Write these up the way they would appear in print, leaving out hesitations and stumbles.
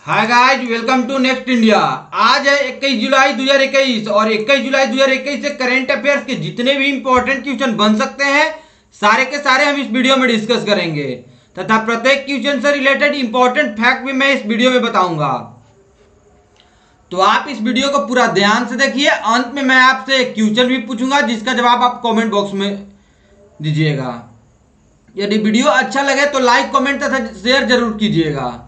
Hi guys, welcome to Next India. आज है 21 जुलाई 2021 और 21 जुलाई 2021 से करंट अफेयर्स के जितने भी इंपॉर्टेंट क्वेश्चन बन सकते हैं सारे के सारे हम इस वीडियो में डिस्कस करेंगे तथा प्रत्येक क्वेश्चन से रिलेटेड इंपॉर्टेंट फैक्ट भी मैं इस वीडियो में बताऊंगा। तो आप इस वीडियो को पूरा ध्यान से देखिए। अंत में मैं आपसे एक क्वेश्चन भी पूछूंगा जिसका जवाब आप कमेंट बॉक्स में दीजिएगा। यदि वीडियो अच्छा लगे तो लाइक, कमेंट तथा शेयर जरूर कीजिएगा।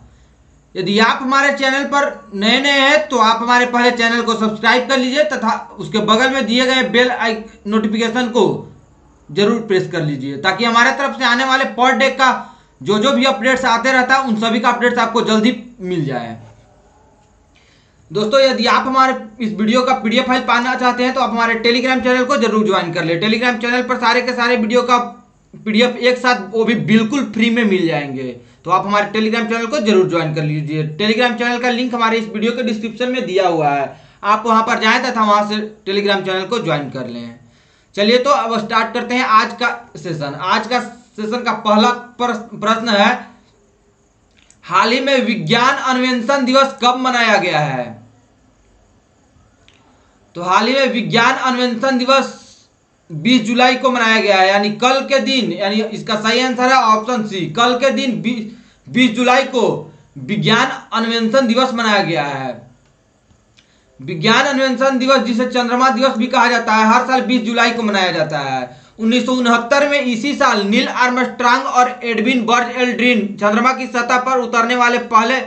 यदि आप हमारे चैनल पर नए नए हैं तो आप हमारे पहले चैनल को सब्सक्राइब कर लीजिए तथा उसके बगल में दिए गए बेल नोटिफिकेशन को जरूर प्रेस कर लीजिए ताकि हमारे तरफ से आने वाले पर डे का जो भी अपडेट्स आते रहता है उन सभी का अपडेट्स आपको जल्दी मिल जाए। दोस्तों, यदि आप हमारे इस वीडियो का पीडीएफ फाइल पाना चाहते हैं तो आप हमारे टेलीग्राम चैनल को जरूर ज्वाइन कर ले। टेलीग्राम चैनल पर सारे के सारे वीडियो का पीडीएफ एक साथ वो भी बिल्कुल फ्री में मिल जाएंगे। तो आप हमारे टेलीग्राम चैनल को जरूर ज्वाइन कर लीजिए। टेलीग्राम चैनल का लिंक हमारे इस वीडियो के डिस्क्रिप्शन में दिया हुआ है, आप वहां पर जाएं तथा वहां से टेलीग्राम चैनल को ज्वाइन कर लें। चलिए तो अब स्टार्ट करते हैं आज का सेशन। आज का सेशन का पहला प्रश्न है, हाल ही में विज्ञान अन्वेषण दिवस कब मनाया गया है? तो हाल ही में विज्ञान अन्वेषण दिवस 20 जुलाई को मनाया गया है, यानी कल के दिन। यानी इसका सही आंसर है ऑप्शन सी, कल के दिन 20 जुलाई को विज्ञान अन्वेषण दिवस मनाया गया है। विज्ञान अन्वेषण दिवस, जिसे चंद्रमा दिवस भी कहा जाता है, हर साल 20 जुलाई को मनाया जाता है। 1969 में इसी साल नील आर्मस्ट्रांग और एडविन बर्ज एल्ड्रिन चंद्रमा की सतह पर उतरने वाले पहले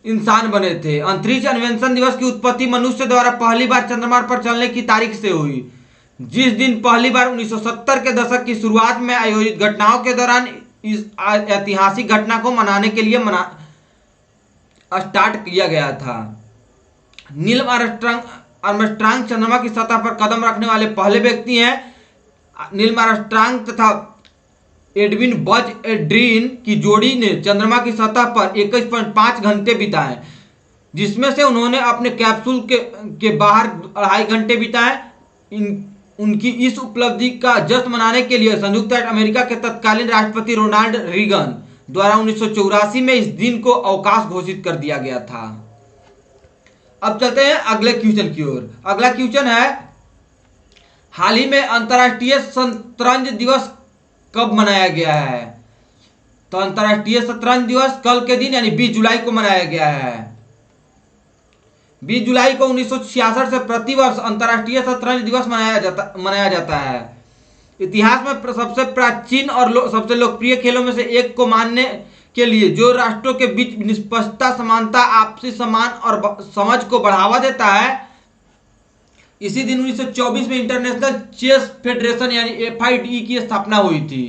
इंसान बने थे। अंतरिक्ष अन्वेषण दिवस की उत्पत्ति मनुष्य द्वारा पहली बार चंद्रमा पर चलने की तारीख से हुई, जिस दिन पहली बार 1970 के दशक की शुरुआत में आयोजित घटनाओं के दौरान इस ऐतिहासिक घटना को मनाने के लिए स्टार्ट किया गया था। नील आर्मस्ट्रांग चंद्रमा की सतह पर कदम रखने वाले पहले व्यक्ति हैं। नील आर्मस्ट्रांग तथा एडविन बज एल्ड्रिन की जोड़ी ने चंद्रमा की सतह पर 21.5 घंटे बिताए, जिसमें से उन्होंने अपने कैप्सूल के बाहर 2.5 घंटे बिताए। उनकी इस उपलब्धि का जश्न मनाने के लिए संयुक्त अमेरिका के तत्कालीन राष्ट्रपति रोनाल्ड रीगन द्वारा 1984 में इस दिन को अवकाश घोषित कर दिया गया था। अब चलते हैं अगले क्वेश्चन की ओर। अगला क्वेश्चन है, हाल ही में अंतर्राष्ट्रीय शतरंज दिवस कब मनाया गया है? तो अंतर्राष्ट्रीय शतरंज दिवस कल के दिन यानी 20 जुलाई को मनाया गया है। 20 जुलाई को 1966 से प्रतिवर्ष अंतर्राष्ट्रीय शतरंज दिवस मनाया जाता है। इतिहास में सबसे प्राचीन और सबसे लोकप्रिय खेलों में से एक को मानने के लिए, जो राष्ट्रों के बीच निष्पक्षता, समानता, आपसी सम्मान और समझ को बढ़ावा देता है। इसी दिन 1924 में इंटरनेशनल चेस फेडरेशन यानी FIDE की स्थापना हुई थी।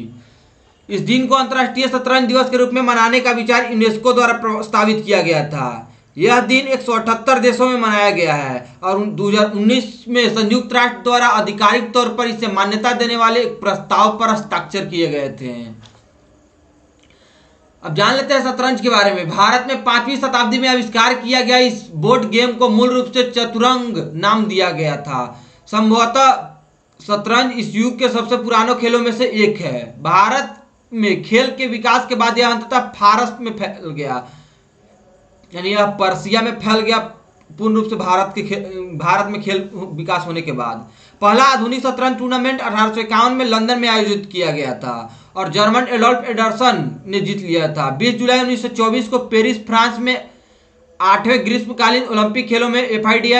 इस दिन को अंतर्राष्ट्रीय शतरंज दिवस के रूप में मनाने का विचार यूनेस्को द्वारा प्रस्तावित किया गया था। यह दिन 178 देशों में मनाया गया है और 2019 में संयुक्त राष्ट्र द्वारा आधिकारिक तौर पर इसे मान्यता देने वाले एक प्रस्ताव पर हस्ताक्षर किए गए थे। अब जान लेते हैं शतरंज के बारे में। भारत में 5वीं शताब्दी में आविष्कार किया गया इस बोर्ड गेम को मूल रूप से चतुरंग नाम दिया गया था। संभवतः शतरंज इस युग के सबसे पुराने खेलों में से एक है। भारत में खेल के विकास के बाद यह अंततः फारस में फैल गया, यानी यह पर्सिया में फैल गया पूर्ण रूप से भारत में खेल विकास होने के बाद। पहला आधुनिक शतरंज टूर्नामेंट 1851 में लंदन में आयोजित किया गया था और जर्मन एडोल्फ एंडरसन ने जीत लिया था। 20 जुलाई 1924 को पेरिस, फ्रांस में 8वें ग्रीष्मकालीन ओलंपिक खेलों में FIDE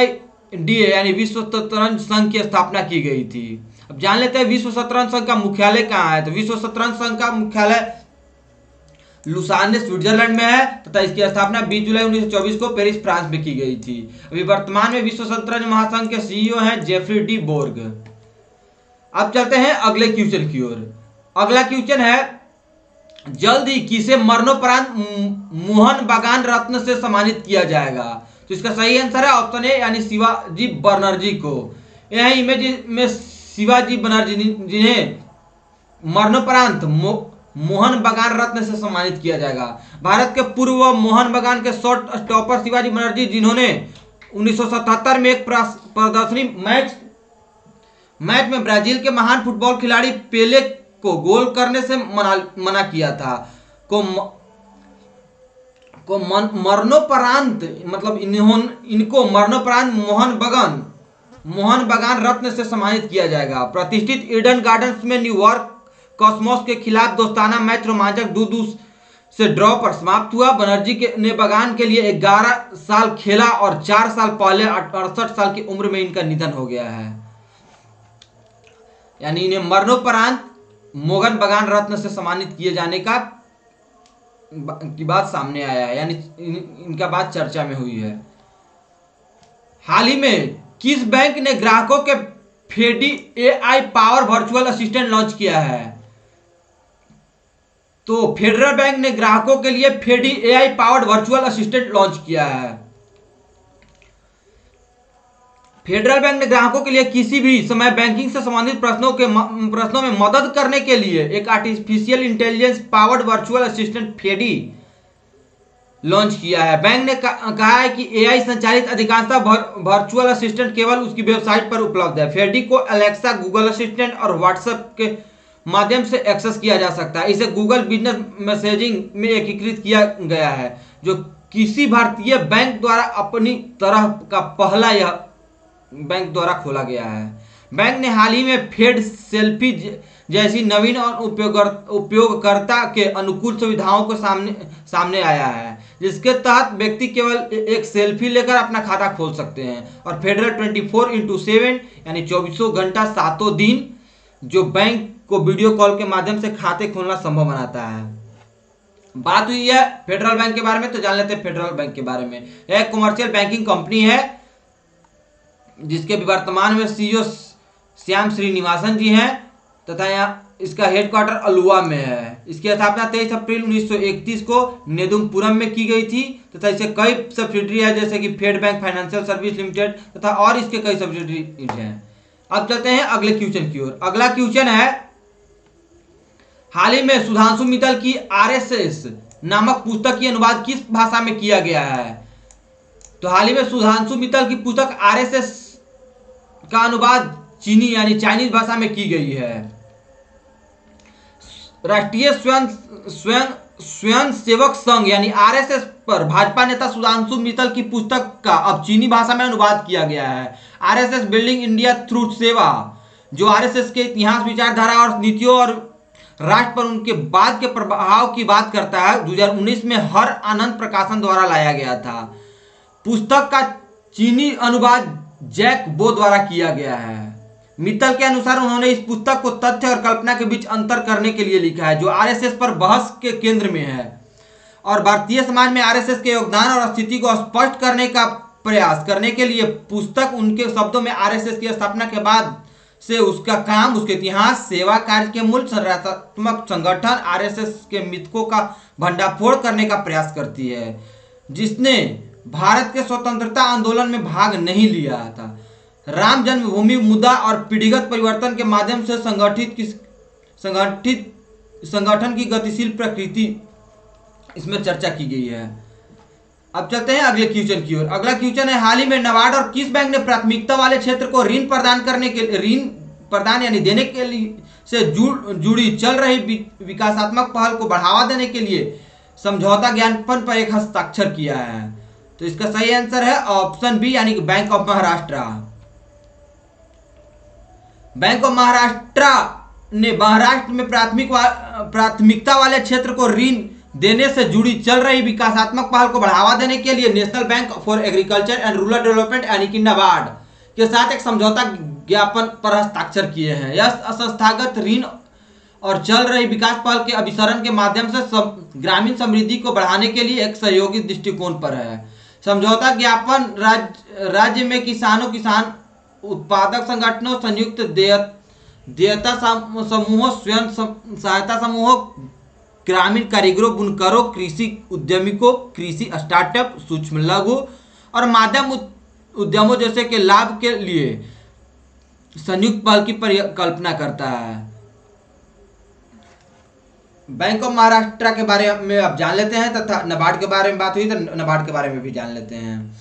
यानी विश्व शतरंज संघ की स्थापना की गई थी। अब जान लेते हैं विश्व शतरंज संघ का मुख्यालय कहाँ है। तो विश्व शतरंज संघ का मुख्यालय लुसाने, स्विट्जरलैंड में है तथा इसकी स्थापना 20 जुलाई 1924 को पेरिस, फ्रांस में की गई थी। अभी वर्तमान में विश्व शतरंज महासंघ के CEO हैं जेफरी डी बोर्ग। अब चलते हैं अगले क्वेश्चन की ओर। अगला क्वेश्चन है, जल्द ही किसे मरणोपरांत मोहन बागान रत्न से सम्मानित किया जाएगा? तो इसका सही आंसर है ऑप्शन ए, यानी शिवाजी बनर्जी को। यह इमेज में शिवाजी बनर्जी जिन्हें मरणोपरांत मोहन बागान रत्न से सम्मानित किया जाएगा। भारत के पूर्व मोहन बागान के शॉट स्टॉपर शिवाजी बनर्जी, जिन्होंने 1977 में एक प्रदर्शनी मैच में ब्राजील के महान फुटबॉल खिलाड़ी पेले को गोल करने से मना किया था, को को मरणोपरांत मतलब इनको मरणोपरांत मोहन बगान रत्न से सम्मानित किया जाएगा। प्रतिष्ठित ईडन गार्डन्स में न्यूयॉर्क कॉस्मोस के खिलाफ दोस्ताना मैच रोमांचक 2-2 से ड्रॉ पर समाप्त हुआ। बनर्जी ने बगान के लिए 11 साल खेला और 4 साल पहले 68 साल की उम्र में इनका निधन हो गया है। यानी इन्हें मरणोपरांत मोहन बगान रत्न से सम्मानित किए जाने की बात सामने आया है, यानी इनका बात चर्चा में हुई है। हाल ही में किस बैंक ने ग्राहकों के फेडी AI power virtual assistant launch किया है? तो फेडरल बैंक ने ग्राहकों के लिए फेडी AI powered virtual assistant launch किया है। फेडरल बैंक ने ग्राहकों के लिए किसी भी समय बैंकिंग से संबंधित प्रश्नों में मदद करने के लिए एक artificial intelligence powered virtual assistant फेडी लॉन्च किया है। बैंक ने कहा है कि एआई संचालित अधिकांशतः वर्चुअल असिस्टेंट केवल उसकी वेबसाइट पर उपलब्ध है। फेडी को अलेक्सा, गूगल असिस्टेंट और व्हाट्सएप के माध्यम से एक्सेस किया जा सकता है। इसे गूगल बिजनेस मैसेजिंग में एकीकृत किया गया है, जो किसी भारतीय बैंक द्वारा अपनी तरह का पहला यह बैंक द्वारा खोला गया है। बैंक ने हाल ही में फेड सेल्फी जैसी नवीन और उपयोगकर्ता के अनुकूल सुविधाओं को सामने आया है, जिसके तहत व्यक्ति केवल एक सेल्फी लेकर अपना खाता खोल सकते हैं। और फेडरल 24x7 यानी 24 घंटा 7 दिन जो बैंक को वीडियो कॉल के माध्यम से खाते खोलना संभव बनाता है। बात हुई है फेडरल बैंक के बारे में, तो जान लेते हैं फेडरल बैंक के बारे में। यह एक कमर्शियल बैंकिंग कंपनी है जिसके वर्तमान में सीईओ श्याम श्रीनिवासन जी हैं तथा यहाँ इसका हेडक्वार्टर अलुवा में है। इसकी स्थापना 23 अप्रैल 1931 को नेदुमपुरम में की गई थी तथा इसे कई सब्सिडरी है, जैसे कि Fed Bank Financial Service Limited तथा और इसके कई सब्सिडरी हैं। अब चलते हैं अगले क्वेश्चन की ओर। अगला क्वेश्चन है, हाल ही में सुधांशु मित्तल की आरएसएस नामक पुस्तक की अनुवाद किस भाषा में किया गया है? तो हाल ही में सुधांशु मित्तल की पुस्तक आरएसएस का अनुवाद चीनी यानी चाइनीज भाषा में की गई है। राष्ट्रीय स्वयंसेवक संघ यानी आरएसएस पर भाजपा नेता सुधांशु मित्तल की पुस्तक का अब चीनी भाषा में अनुवाद किया गया है। आरएसएस बिल्डिंग इंडिया थ्रू सेवा, जो आरएसएस के इतिहास, विचारधारा और नीतियों और राष्ट्र पर उनके बाद के प्रभाव की बात करता है, 2019 में हर आनंद प्रकाशन द्वारा लाया गया था। पुस्तक का चीनी अनुवाद जैक बो द्वारा किया गया है। मित्तल के अनुसार उन्होंने इस पुस्तक को तथ्य और कल्पना के बीच अंतर करने के लिए लिखा है, जो आरएसएस पर बहस के केंद्र में है, और भारतीय समाज में आरएसएस के योगदान और स्थिति को स्पष्ट करने का प्रयास करने के लिए। पुस्तक उनके शब्दों में आरएसएस की स्थापना के बाद से उसका काम, उसके इतिहास, सेवा कार्य के मूल संरचनात्मक संगठन आरएसएस के मिथकों का भंडाफोड़ करने का प्रयास करती है, जिसने भारत के स्वतंत्रता आंदोलन में भाग नहीं लिया था। राम जन्मभूमि मुद्दा और पीढ़ीगत परिवर्तन के माध्यम से संगठन की गतिशील प्रकृति इसमें चर्चा की गई है। अब चलते हैं अगले क्वेश्चन की ओर। अगला क्वेश्चन है, हाल ही में नाबार्ड और किस बैंक ने प्राथमिकता वाले क्षेत्र को ऋण प्रदान यानी देने के लिए से जुड़ी चल रही विकासात्मक पहल को बढ़ावा देने के लिए समझौता ज्ञापन पर एक हस्ताक्षर किया है? तो इसका सही आंसर है ऑप्शन बी यानी कि bank of Maharashtra. Bank of Maharashtra ने महाराष्ट्र में प्राथमिकता वाले क्षेत्र को ऋण देने से जुड़ी चल रही विकासात्मक पहल को बढ़ावा देने के लिए national bank for agriculture and rural development यानी कि नाबार्ड के साथ एक समझौता ज्ञापन पर हस्ताक्षर किए हैं। यह संस्थागत ऋण और चल रही विकास पहल के अभिसरण के माध्यम से ग्रामीण समृद्धि को बढ़ाने के लिए एक सहयोगी दृष्टिकोण पर है। समझौता ज्ञापन राज्य में किसान उत्पादक संगठनों, संयुक्त देयता समूहों, स्वयं सहायता समूहों, ग्रामीण कारीगरों, बुनकरों, कृषि उद्यमियों, कृषि स्टार्टअप, सूक्ष्म लघु और माध्यम उद्यमों जैसे के लाभ के लिए संयुक्त पहल की परिकल्पना करता है। बैंक ऑफ महाराष्ट्र के बारे में आप जान लेते हैं तथा नाबार्ड के बारे में बात हुई तो नाबार्ड के बारे में भी जान लेते हैं।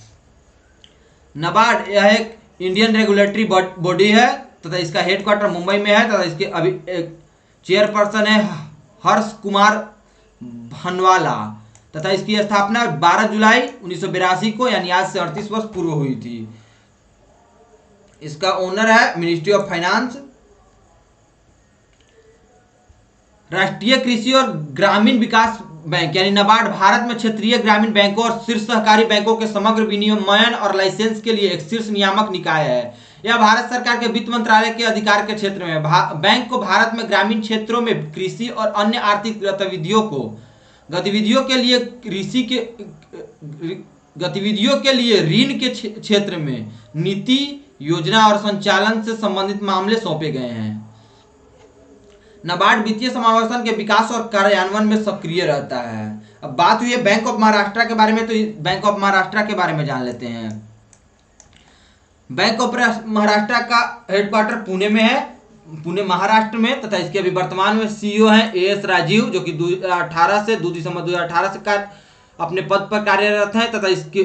नाबार्ड यह एक इंडियन रेगुलेटरी बॉडी है तथा इसका हेडक्वार्टर मुंबई में है तथा इसके अभी एक चेयरपर्सन है हर्ष कुमार भनवाला तथा इसकी स्थापना 12 जुलाई 1982 को यानी आज से 38 वर्ष पूर्व हुई थी। इसका ओनर है मिनिस्ट्री ऑफ फाइनेंस। राष्ट्रीय कृषि और ग्रामीण विकास बैंक यानी नाबार्ड भारत में क्षेत्रीय ग्रामीण बैंकों और शीर्ष सहकारी बैंकों के समग्र विनियमन और लाइसेंस के लिए एक शीर्ष नियामक निकाय है। यह भारत सरकार के वित्त मंत्रालय के अधिकार के क्षेत्र में बैंक को भारत में ग्रामीण क्षेत्रों में कृषि और अन्य आर्थिक गतिविधियों के लिए ऋण के क्षेत्र में नीति, योजना और संचालन से संबंधित मामले सौंपे गए हैं। नाबार्ड वित्तीय समावेशन के विकास और कार्यान्वयन में सक्रिय रहता है। अब बात हुई है बैंक ऑफ महाराष्ट्र के बारे में, तो बैंक ऑफ महाराष्ट्र के बारे में जान लेते हैं। बैंक ऑफ महाराष्ट्र का हेडक्वार्टर पुणे में है, पुणे महाराष्ट्र में, तथा इसके अभी वर्तमान में सीईओ हैं एएस राजीव, जो कि 2018 से 2 दिसंबर 2018 से अपने पद पर कार्यरत है, तथा इसकी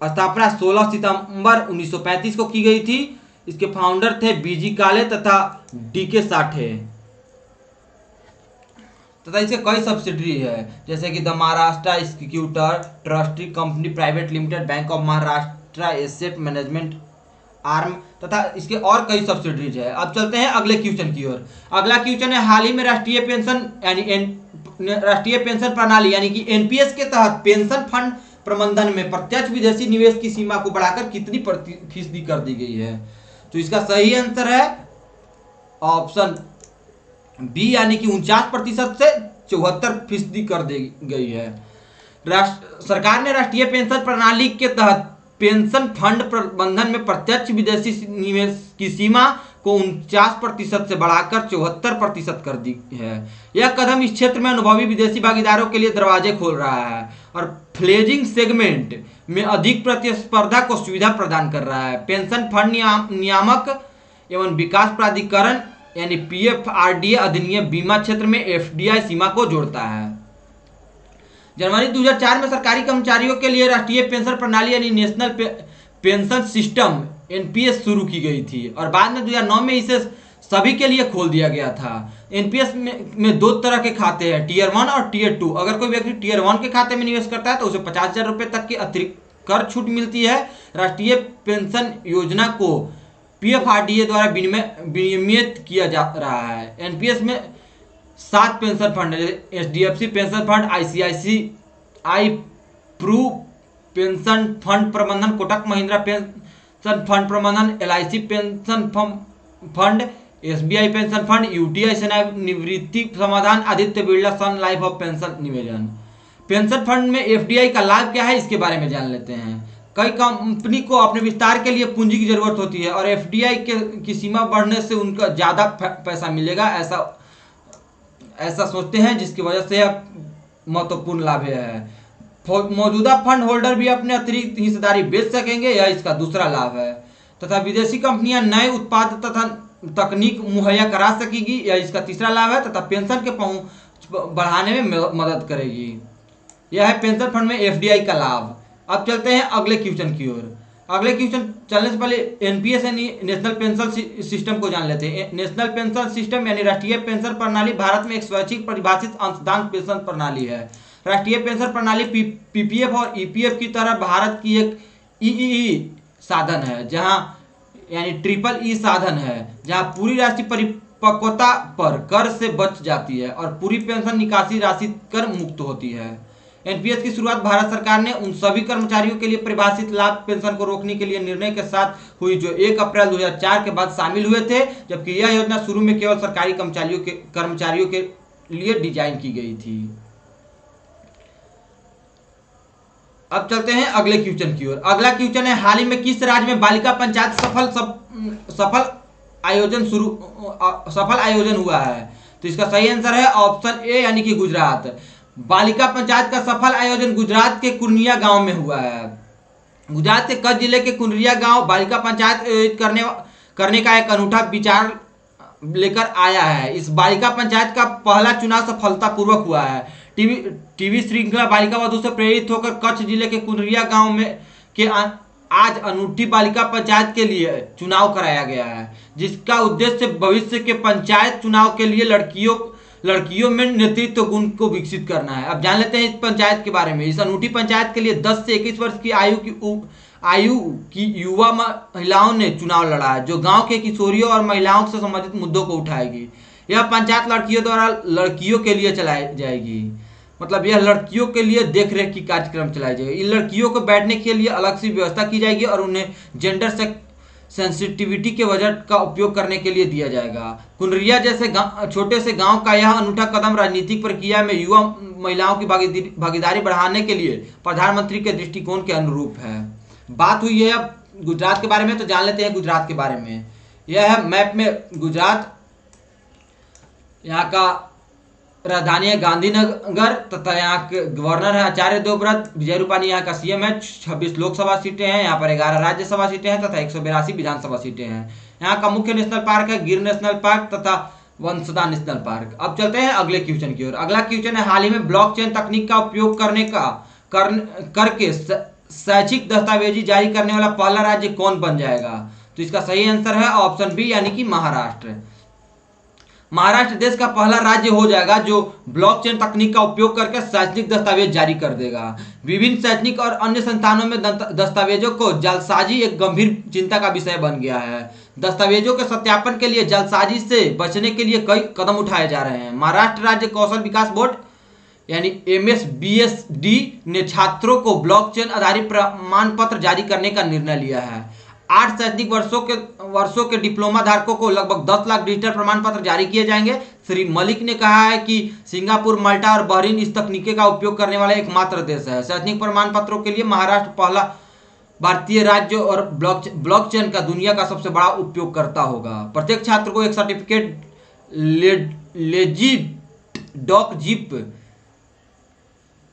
स्थापना 16 सितंबर 1935 को की गई थी। इसके फाउंडर थे बीजी काले तथा डीके साठे, तथा इसके कई सब्सिडरी है, जैसे कि the Maharashtra institutor trustee company private limited, bank of Maharashtra asset management arm, तथा इसके और कई सब्सिडरीज है। अब चलते हैं अगले क्वेश्चन की ओर। अगला क्वेश्चन है, हाल ही में राष्ट्रीय पेंशन प्रणाली यानी कि एनपीएस के तहत पेंशन फंड प्रबंधन में प्रत्यक्ष विदेशी निवेश की सीमा को बढ़ाकर कितनी फीसदी कर दी गई है? तो इसका सही आंसर है ऑप्शन बी यानी कि 49% से 74% कर दी गई है। सरकार ने राष्ट्रीय पेंशन प्रणाली के तहत पेंशन फंड प्रबंधन में प्रत्यक्ष विदेशी निवेश की सीमा को 49% से बढ़ाकर 74% कर दी है। यह कदम इस क्षेत्र में अनुभवी विदेशी भागीदारों के लिए दरवाजे खोल रहा है और फ्लेजिंग सेगमेंट में अधिक प्रतिस्पर्धा को सुविधा प्रदान कर रहा है। पेंशन फंड नियामक एवं विकास प्राधिकरण यानी पीएफआरडीए अधिनियम बीमा क्षेत्र में एफडीआई सीमा को जोड़ता है। जनवरी 2004 में सरकारी कर्मचारियों के लिए राष्ट्रीय पेंशन प्रणाली यानी नेशनल पेंशन सिस्टम एनपीएस शुरू की गई थी और बाद में 2009 में इसे सभी के लिए खोल दिया गया था। एनपीएस में 2 तरह के खाते हैं, टीयर 1 और टीयर 2। अगर कोई व्यक्ति टीयर 1 के खाते में निवेश करता है तो उसे 50,000 रुपये तक की अतिरिक्त कर छूट मिलती है। राष्ट्रीय पेंशन योजना को पीएफआरडीए द्वारा विनियमित किया जा रहा है। एनपीएस में 7 pension fund, HDFC pension fund, ICICI Pru pension fund प्रबंधन, कोटक महिंद्रा पेंशन फंड प्रबंधन, LIC pension fund, SBI pension fund, UTI सेना निवृत्ति समाधान, Aditya Birla Sun Life of pension निवेदन। पेंशन फंड में एफडीआई का लाभ क्या है, इसके बारे में जान लेते हैं। कई कंपनी को अपने विस्तार के लिए पूंजी की जरूरत होती है और एफडीआई की सीमा बढ़ने से उनका ज़्यादा पैसा मिलेगा, ऐसा सोचते हैं, जिसकी वजह से यह महत्वपूर्ण लाभ है। मौजूदा फंड होल्डर भी अपने अतिरिक्त हिस्सेदारी बेच सकेंगे, यह इसका दूसरा लाभ है। तथा विदेशी कंपनियां नए उत्पाद तथा तकनीक मुहैया करा सकेगी, यह इसका तीसरा लाभ है। तथा पेंशन के पहुंच बढ़ाने में मदद करेगी, यह है पेंशन फंड में एफडीआई का लाभ। अब चलते हैं अगले क्वेश्चन की ओर। अगले क्वेश्चन चलने से पहले एनपीएस यानी नेशनल पेंशन सिस्टम को जान लेते हैं। नेशनल पेंशन सिस्टम यानी राष्ट्रीय पेंशन प्रणाली भारत में एक स्वैच्छिक परिभाषित अंशदान पेंशन प्रणाली है। राष्ट्रीय पेंशन प्रणाली पीपीएफ और ईपीएफ की तरह भारत की एक ईईई साधन है, जहां यानी ट्रिपल ई साधन है, जहां पूरी राष्ट्रीय परिपक्वता पर कर से बच जाती है और पूरी पेंशन निकासी राशि कर मुक्त होती है। एनपीएस की शुरुआत भारत सरकार ने उन सभी कर्मचारियों के लिए परिभाषित लाभ पेंशन को रोकने के लिए निर्णय के साथ हुई जो 1 अप्रैल 2004 के बाद शामिल हुए थे, जबकि यह योजना शुरू में केवल सरकारी कर्मचारियों के लिए डिजाइन की गई थी। अब चलते हैं अगले क्वेश्चन की ओर। अगला क्वेश्चन है, हाल ही में किस राज्य में बालिका पंचायत सफल आयोजन हुआ है? तो इसका सही आंसर है ऑप्शन ए यानी कि गुजरात। बालिका पंचायत का सफल आयोजन गुजरात के कुर्निया गांव में हुआ है। गुजरात के कच्छ जिले के कुर्निया गांव बालिका पंचायत आयोजित करने का एक अनूठा विचार लेकर आया है। इस बालिका पंचायत का पहला चुनाव सफलतापूर्वक हुआ है। टीवी श्रृंखला बालिका वधू से प्रेरित होकर कच्छ जिले के कुर्निया गांव में के आज अनूठी बालिका पंचायत के लिए चुनाव कराया गया है, जिसका उद्देश्य भविष्य के पंचायत चुनाव के लिए लड़कियों में नेतृत्व गुण को विकसित करना है। अब जान लेते हैं इस पंचायत के बारे में। इस अनूठी पंचायत के लिए 10 से 21 वर्ष की आयु की युवा महिलाओं ने चुनाव लड़ा है, जो गांव के किशोरियों और महिलाओं से संबंधित मुद्दों को उठाएगी। यह पंचायत लड़कियों द्वारा लड़कियों के लिए चलाई जाएगी, मतलब यह लड़कियों के लिए देखरेख की कार्यक्रम चलाई जाएगी। इन लड़कियों को बैठने के लिए अलग से व्यवस्था की जाएगी और उन्हें जेंडर सेंसिटिविटी के बजट का उपयोग करने के लिए दिया जाएगा। कुनरिया जैसे छोटे से गांव का यह अनूठा कदम राजनीतिक प्रक्रिया में युवा महिलाओं की भागीदारी बढ़ाने के लिए प्रधानमंत्री के दृष्टिकोण के अनुरूप है। बात हुई है अब गुजरात के बारे में, तो जान लेते हैं गुजरात के बारे में। यह है मैप में गुजरात। यहाँ का राजधानी है गांधीनगर तथा यहाँ के गवर्नर है आचार्य देवव्रत। विजय रूपानी यहाँ का सीएम है। 26 लोकसभा सीटें हैं, यहाँ पर 11 राज्यसभा सीटें हैं तथा 182 विधानसभा सीटें हैं। यहाँ का मुख्य नेशनल पार्क है गिर नेशनल पार्क तथा वंसदा नेशनल पार्क। अब चलते हैं अगले क्वेश्चन की ओर। अगला क्वेश्चन है, हाल ही में ब्लॉकचेन तकनीक का उपयोग करके शैक्षिक दस्तावेजी जारी करने वाला पहला राज्य कौन बन जाएगा? तो इसका सही आंसर है ऑप्शन बी, यानी कि महाराष्ट्र। महाराष्ट्र देश का पहला राज्य हो जाएगा जो ब्लॉकचेन तकनीक का उपयोग करके शैक्षणिक दस्तावेज जारी कर देगा। विभिन्न शैक्षणिक और अन्य संस्थानों में दस्तावेजों को जालसाजी एक गंभीर चिंता का विषय बन गया है। दस्तावेजों के सत्यापन के लिए जालसाजी से बचने के लिए कई कदम उठाए जा रहे हैं। महाराष्ट्र राज्य कौशल विकास बोर्ड यानी MSBSD ने छात्रों को ब्लॉकचेन आधारित प्रमाण पत्र जारी करने का निर्णय लिया है। 8 शैक्षणिक वर्षों के डिप्लोमा धारकों को लगभग 10 लाख डिजिटल प्रमाण पत्र जारी किए जाएंगे। श्री मलिक ने कहा है कि सिंगापुर, माल्टा और बहरीन इस तकनीक का उपयोग करने वाला एकमात्र देश है। शैक्षणिक प्रमाण पत्रों के लिए महाराष्ट्र पहला भारतीय राज्य और ब्लॉकचेन का दुनिया का सबसे बड़ा उपयोगकर्ता होगा। प्रत्येक छात्र को एक सर्टिफिकेट लेजिडॉक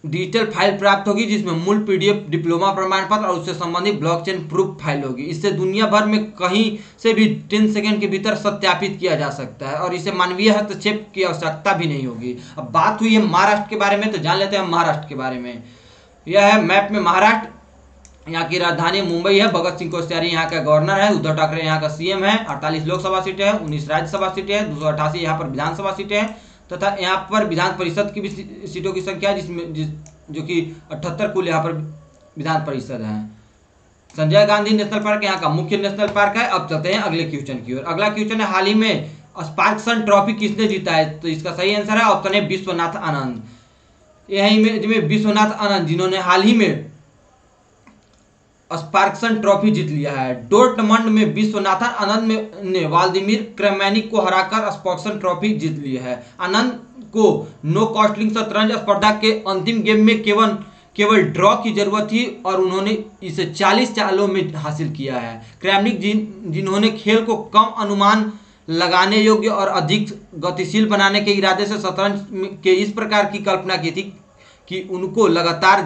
डिजिटल फाइल प्राप्त होगी, जिसमें मूल PDF डिप्लोमा प्रमाण पत्र और उससे संबंधित ब्लॉकचेन प्रूफ फाइल होगी। इससे दुनिया भर में कहीं से भी 10 सेकंड के भीतर सत्यापित किया जा सकता है और इसे मानवीय हस्तक्षेप की आवश्यकता भी नहीं होगी। अब बात हुई है महाराष्ट्र के बारे में, तो जान लेते हैं महाराष्ट्र के बारे में। यह है मैप में महाराष्ट्र। यहाँ की राजधानी मुंबई है। भगत सिंह कोश्यारी यहाँ का गवर्नर है। उद्धव ठाकरे यहाँ का CM है। 48 लोकसभा सीटें हैं, 19 राज्यसभा सीटें हैं, 288 यहाँ पर विधानसभा सीटें हैं तथा यहाँ पर विधान परिषद की भी सीटों की संख्या है, जो कि 78 कुल यहाँ पर विधान परिषद है। संजय गांधी नेशनल पार्क यहाँ का मुख्य नेशनल पार्क है। अब चलते हैं अगले क्वेश्चन की ओर। अगला क्वेश्चन है, हाल ही में स्पार्क्सन ट्रॉफी किसने जीता है? तो इसका सही आंसर है ऑप्शन ए, विश्वनाथ आनंद। यही में विश्वनाथ आनंद जिन्होंने हाल ही में स्पार्क्सन ट्रॉफी जीत लिया है। डोर्टमंड में विश्वनाथन आनंद ने व्लादिमीर क्रैमनिक को हराकर स्पार्क्सन ट्रॉफी जीत ली है। आनंद को नो कॉस्टलिंग शतरंज स्पर्धा के अंतिम गेम में केवल ड्रॉ की जरूरत थी और उन्होंने इसे 40 चालों में हासिल किया है। क्रैमनिक जिन्होंने खेल को कम अनुमान लगाने योग्य और अधिक गतिशील बनाने के इरादे से शतरंज के इस प्रकार की कल्पना की थी कि उनको लगातार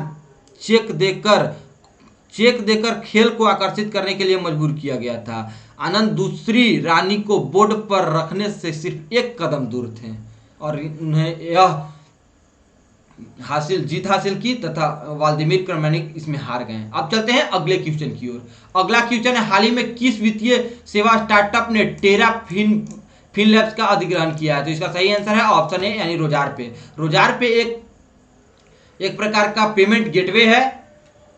चेक देकर खेल को आकर्षित करने के लिए मजबूर किया गया था। आनंद दूसरी रानी को बोर्ड पर रखने से सिर्फ एक कदम दूर थे और उन्हें यह जीत हासिल की तथा व्लादिमीर क्रैमनिक इसमें हार गए। अब चलते हैं अगले क्वेश्चन की ओर। अगला क्वेश्चन है, हाल ही में किस वित्तीय सेवा स्टार्टअप ने टेरा फिनलैब्स का अधिग्रहण किया है? तो इसका सही आंसर है ऑप्शन ए, यानी रोजारपे। रोजारपे एक प्रकार का पेमेंट गेटवे है।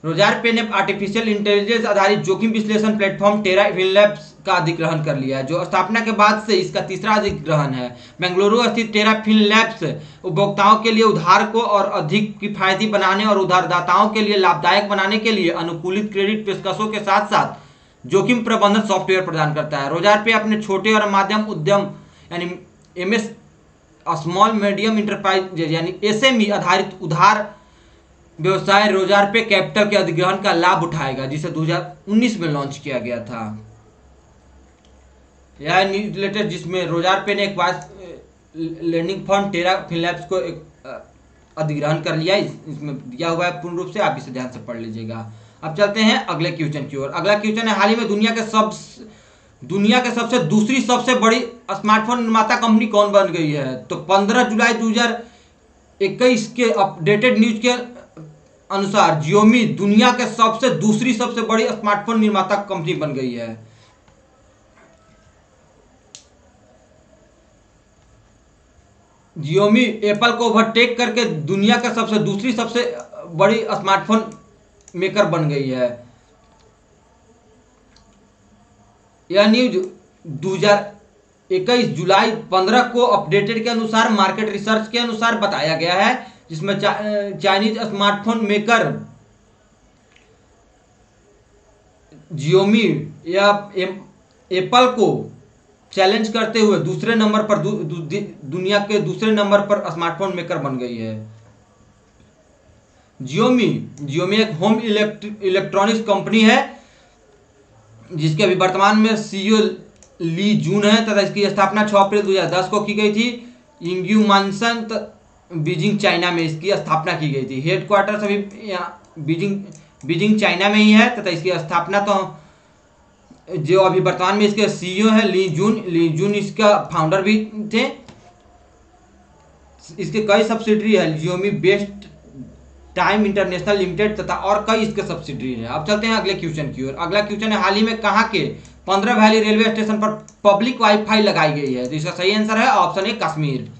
रोजारपे ने आर्टिफिशियल इंटेलिजेंस आधारित जोखिम विश्लेषण प्लेटफॉर्म टेरा फिनलैब्स का अधिग्रहण कर लिया है, जो स्थापना के बाद से इसका तीसरा अधिग्रहण है। बेंगलुरु स्थित टेरा फिनलैब्स उपभोक्ताओं के लिए उधार को और अधिक किफायती बनाने और उधारदाताओं के लिए लाभदायक बनाने के लिए अनुकूलित क्रेडिट पेशकशों के साथ साथ जोखिम प्रबंधन सॉफ्टवेयर प्रदान करता है। रोजारपे अपने छोटे और मध्यम उद्यम यानी MS स्मॉल मीडियम इंटरप्राइज यानी SME आधारित उधार व्यवसाय रोजारपे कैपिटल के अधिग्रहण का लाभ उठाएगा, जिसे 2019 में लॉन्च किया गया था। यह न्यूज़लेटर जिसमें रोजारपे ने एक लैंडिंग फंड टेरा फिनलैब्स को अधिग्रहण कर लिया, इसमें दिया हुआ है पूर्ण रूप से, आप इसे ध्यान से पढ़ लीजिएगा। अब चलते हैं अगले क्वेश्चन की ओर। अगला क्वेश्चन है, हाल ही में दुनिया के दूसरी सबसे बड़ी स्मार्टफोन निर्माता कंपनी कौन बन गई है? तो 15 जुलाई 2021 के अपडेटेड न्यूज के अनुसार जियोमी दुनिया के दूसरी सबसे बड़ी स्मार्टफोन निर्माता कंपनी बन गई है। जियोमी एप्पल को ओवरटेक करके दुनिया का दूसरी सबसे बड़ी स्मार्टफोन मेकर बन गई है। यह न्यूज 2021 जुलाई 15 को अपडेटेड के अनुसार मार्केट रिसर्च के अनुसार बताया गया है, जिसमें चाइनीज स्मार्टफोन मेकर जियोमी या एप्पल को चैलेंज करते हुए दूसरे नंबर पर दुनिया के दूसरे नंबर पर स्मार्टफोन मेकर बन गई है। जियोमी एक होम इलेक्ट्रॉनिक्स कंपनी है, जिसके अभी वर्तमान में सीईओ ली जून है तथा इसकी स्थापना 6 अप्रैल 2010 को की गई थी। इंग्यू मानसन बीजिंग चाइना में इसकी स्थापना की गई थी। हेडक्वार्टर सभी बीजिंग चाइना में ही है तथा इसकी स्थापना तो जो अभी वर्तमान में इसके सीईओ है ली जून इसका फाउंडर भी थे। इसके कई सब्सिडरी है, Xiaomi best time international limited तथा और कई इसके सब्सिडरी है। अब चलते हैं अगले क्वेश्चन की ओर। अगला क्वेश्चन है, हाल ही में कहाँ के 15 वैली रेलवे स्टेशन पर पब्लिक वाईफाई लगाई गई है? तो इसका सही आंसर है ऑप्शन ए कश्मीर।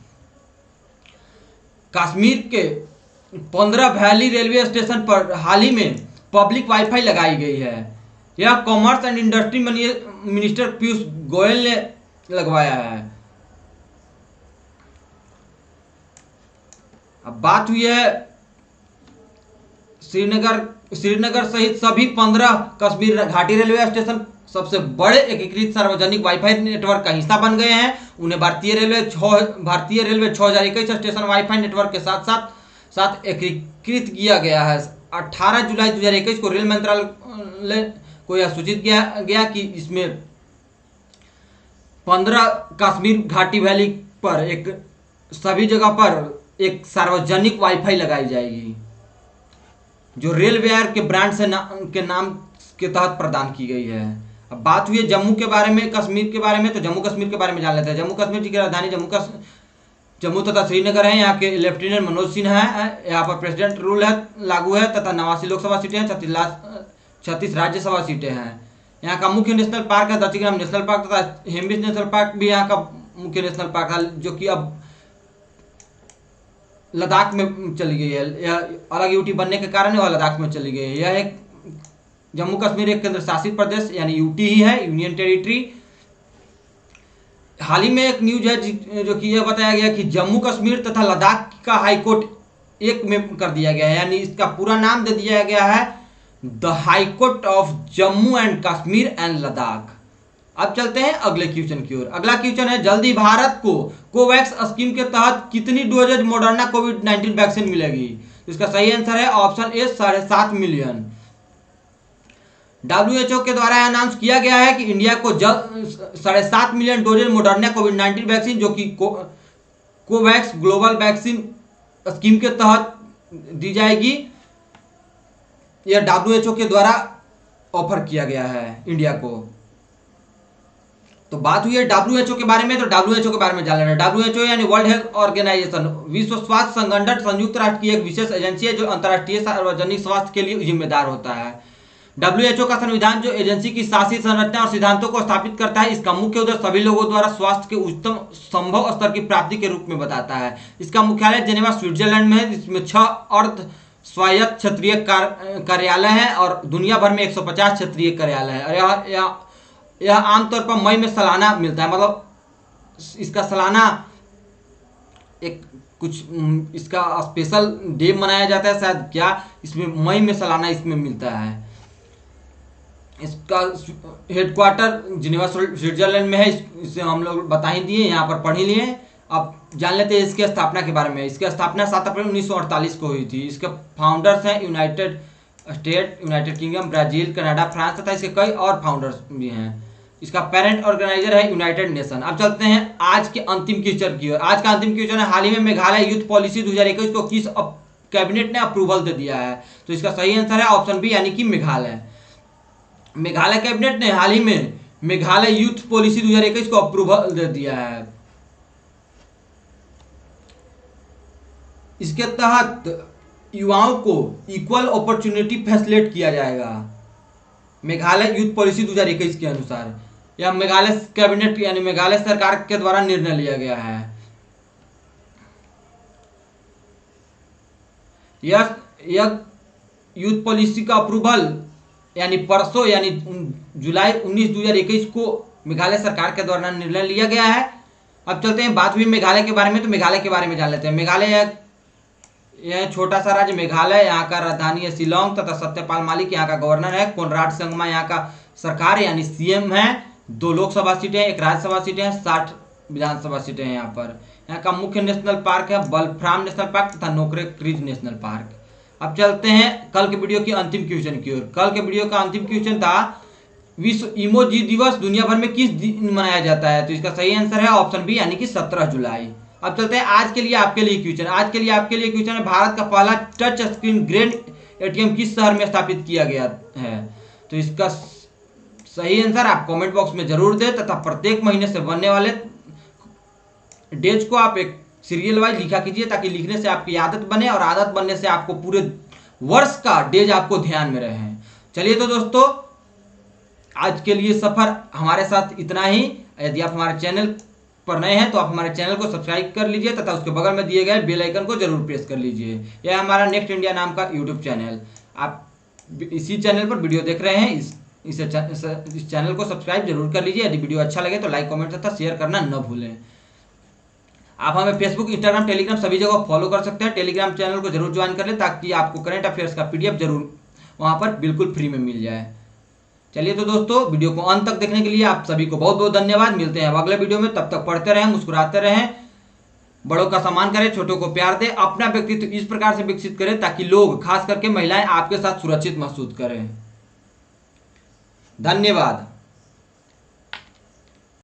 कश्मीर के 15 वैली रेलवे स्टेशन पर हाल ही में पब्लिक वाईफाई लगाई गई है। यह commerce and industry minister Piyush Goyal ने लगवाया है। अब बात हुई है श्रीनगर सहित सभी 15 कश्मीर घाटी रेलवे स्टेशन सबसे बड़े एकीकृत सार्वजनिक वाईफाई नेटवर्क का हिस्सा बन गए हैं। उन्हें भारतीय रेलवे 6021 स्टेशन वाईफाई नेटवर्क के साथ एकीकृत किया गया है। 18 जुलाई 2021 को रेल मंत्रालय को यह सूचित किया गया कि इसमें 15 कश्मीर घाटी वैली पर सभी जगह पर एक सार्वजनिक वाईफाई लगाई जाएगी, जो रेलवेयर के ब्रांड के नाम के तहत प्रदान की गई है। अब बात हुई है जम्मू के बारे में, कश्मीर के बारे में, तो जम्मू कश्मीर के बारे में जान लेते हैं। जम्मू कश्मीर की राजधानी जम्मू तथा श्रीनगर है। यहाँ के लेफ्टिनेंट मनोज सिन्हा है। यहाँ पर प्रेसिडेंट रूल है लागू है तथा 89 लोकसभा सीटें हैं, 36 राज्यसभा सीटें हैं। यहाँ का मुख्य नेशनल पार्क है दक्षिण नेशनल पार्क तथा हेम्बिस नेशनल पार्क भी यहाँ का मुख्य नेशनल पार्क है, जो कि अब लद्दाख में चली गई है। यह अलग यूटी बनने के कारण वह लद्दाख में चली गई है। यह एक जम्मू कश्मीर एक केंद्र शासित प्रदेश यानी यूटी ही है, यूनियन टेरिटरी। हाल ही में एक न्यूज है जो कि यह बताया गया कि जम्मू कश्मीर तथा लद्दाख का हाईकोर्ट एक में कर दिया गया है, यानी इसका पूरा नाम दे दिया गया है the high court of Jammu and Kashmir and Ladakh. अब चलते हैं अगले क्वेश्चन की ओर। अगला क्वेश्चन है, जल्दी भारत को कोवैक्स स्कीम के तहत कितनी डोजेज मॉडर्ना कोविड-19 वैक्सीन मिलेगी? इसका सही आंसर है ऑप्शन ए 7.5 मिलियन। WHO के द्वारा अनाउंस किया गया है कि इंडिया को 7.5 मिलियन डोजेज मॉडर्ना कोविड-19 वैक्सीन, जो कि कोवैक्स ग्लोबल वैक्सीन स्कीम के तहत दी जाएगी। यह WHO के द्वारा ऑफर किया गया है इंडिया को। तो बात हुई है WHO के बारे में, तो WHO के बारे में जान लेना। WHO यानी वर्ल्ड हेल्थ ऑर्गेनाइजेशन, विश्व स्वास्थ्य संगठन संयुक्त राष्ट्र की एक विशेष एजेंसी है जो अंतर्राष्ट्रीय सार्वजनिक स्वास्थ्य के लिए जिम्मेदार होता है। WHO का संविधान जो एजेंसी की शासी संरचना और सिद्धांतों को स्थापित करता है, इसका मुख्य उद्देश्य सभी लोगों द्वारा स्वास्थ्य के उच्चतम संभव स्तर की प्राप्ति के रूप में बताता है। इसका मुख्यालय जेनेवा स्विट्जरलैंड में है, जिसमें 6 अर्ध स्वायत्त क्षेत्रीय कार्यालय हैं और दुनिया भर में 150 क्षेत्रीय कार्यालय है। और यह आमतौर पर मई में सालाना मिलता है, मतलब इसका सालाना एक कुछ इसका स्पेशल डे मनाया जाता है शायद, क्या इसमें मई में सालाना इसमें मिलता है। इसका हेडक्वार्टर जिनेवा स्विट्जरलैंड में है, इसे हम लोग बता ही दिए, यहाँ पर पढ़ ही लिए। अब जान लेते हैं इसकी स्थापना के बारे में। इसकी स्थापना 7 अप्रैल 1948 को हुई थी। इसके फाउंडर्स हैं United state, United kingdom, Brazil, Canada, France तथा इसके कई और फाउंडर्स भी हैं। इसका पेरेंट ऑर्गेनाइजर है यूनाइटेड नेशन। अब चलते हैं आज के अंतिम क्वेश्चन की ओर। आज का अंतिम क्वेश्चन है, हाल ही में मेघालय यूथ पॉलिसी 2021 को किस कैबिनेट ने अप्रूवल दे दिया है? तो इसका सही आंसर है ऑप्शन बी यानी कि मेघालय। मेघालय कैबिनेट ने हाल ही में मेघालय यूथ पॉलिसी 2021 को अप्रूवल दे दिया है। इसके तहत युवाओं को इक्वल अपॉर्चुनिटी फैसिलिटेट किया जाएगा। मेघालय यूथ पॉलिसी 2021 के अनुसार यह मेघालय कैबिनेट यानी मेघालय सरकार के द्वारा निर्णय लिया गया है। यह यूथ पॉलिसी का अप्रूवल यानी परसों यानी जुलाई 19 2021 को मेघालय सरकार के द्वारा निर्णय लिया गया है। अब चलते हैं, बात हुई मेघालय के बारे में तो मेघालय के बारे में जान लेते हैं। मेघालय यह छोटा सा राज्य मेघालय, यहाँ का राजधानी है शिलोंग तथा सत्यपाल मलिक यहाँ का गवर्नर है। कोनराड संगमा यहाँ का सरकार यानी सीएम है। 2 लोकसभा सीटें, 1 राज्यसभा सीटें हैं, 60 विधानसभा सीटें हैं। यहाँ का मुख्य नेशनल पार्क है बलफ्राम नेशनल पार्क तथा नोकरे क्रीज नेशनल पार्क। अब चलते हैं कल के वीडियो की अंतिम क्वेश्चन की ओर। कल के वीडियो का अंतिम क्वेश्चन था विश्व इमोजी दिवस दुनिया भर में किस दिन मनाया जाता है, तो इसका सही आंसर है ऑप्शन बी यानी कि 17 जुलाई। अब चलते हैं आज के लिए आपके लिए क्वेश्चन। आज के लिए आपके लिए क्वेश्चन है, भारत का पहला टच स्क्रीन ग्रेड एटीएम किस शहर में स्थापित किया गया है, तो इसका सही आंसर आप कमेंट बॉक्स में जरूर दें तथा प्रत्येक महीने से बनने वाले डेज को आप एक सीरियल वाइज लिखा कीजिए ताकि लिखने से आपकी आदत बने और आदत बनने से आपको पूरे वर्ष का डेज आपको ध्यान में रहे। चलिए तो दोस्तों, आज के लिए सफर हमारे साथ इतना ही। यदि आप हमारे चैनल पर नए हैं तो आप हमारे चैनल को सब्सक्राइब कर लीजिए तथा उसके बगल में दिए गए बेल आइकन को जरूर प्रेस कर लीजिए। यह हमारा नेक्स्ट इंडिया नाम का यूट्यूब चैनल, आप इसी चैनल पर वीडियो देख रहे हैं, इस चैनल को सब्सक्राइब जरूर कर लीजिए। यदि वीडियो अच्छा लगे तो लाइक कमेंट तथा शेयर करना न भूलें। आप हमें फेसबुक, इंस्टाग्राम, टेलीग्राम सभी जगह फॉलो कर सकते हैं। टेलीग्राम चैनल को जरूर ज्वाइन कर लें ताकि आपको करंट अफेयर्स का पीडीएफ जरूर वहां पर बिल्कुल फ्री में मिल जाए। चलिए तो दोस्तों, वीडियो को अंत तक देखने के लिए आप सभी को बहुत बहुत धन्यवाद। मिलते हैं अब अगले वीडियो में, तब तक पढ़ते रहें, मुस्कुराते रहें, बड़ों का सम्मान करें, छोटों को प्यार दें, अपना व्यक्तित्व इस प्रकार से विकसित करें ताकि लोग, खास करके महिलाएं, आपके साथ सुरक्षित महसूस करें। धन्यवाद।